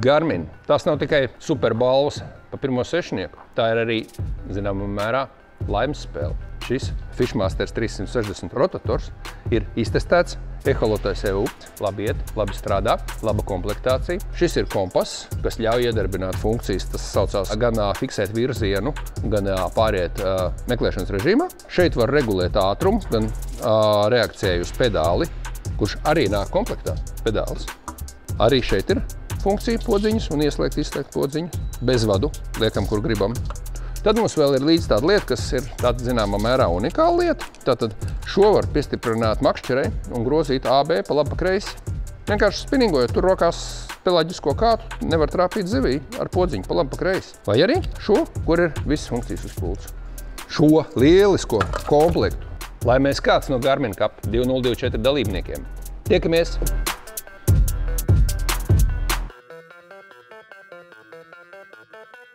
Garmin. Tas nav tikai superbalvas pa pirmo sešnieku. Tā ir arī, zināmā mērā, laimes spēle. Šis Fishmasters 360 rotators ir iztestēts, eholotais EUPT, labi iet, labi strādā, laba komplektācija. Šis ir kompass, kas ļauj iedarbināt funkcijas, tas saucās gan fiksēt virzienu, gan pāriet meklēšanas režīmā. Šeit var regulēt ātrumu, gan reakcijai uz pedāli, kurš arī nāk komplektā pedālis. Arī šeit ir funkcija podziņas un ieslēgt, izslēgt podziņu. Bez vadu, liekam, kur gribam. Tad mums vēl ir līdz tāda lieta, kas ir tāda zināmā mērā unikāla lieta. Tātad šo var piestiprināt makšķerei un grozīt AB pa labi pa kreisi. Vienkārši spiningojot tur rokās pelaģisko kātu, nevar trāpīt zivī ar podziņu pa labi pa kreisi. Vai arī šo, kur ir visas funkcijas uz pults. Šo lielisko komplektu, lai mēs kāds no Garmin Cup 2024 dalībniekiem. Tiekamies!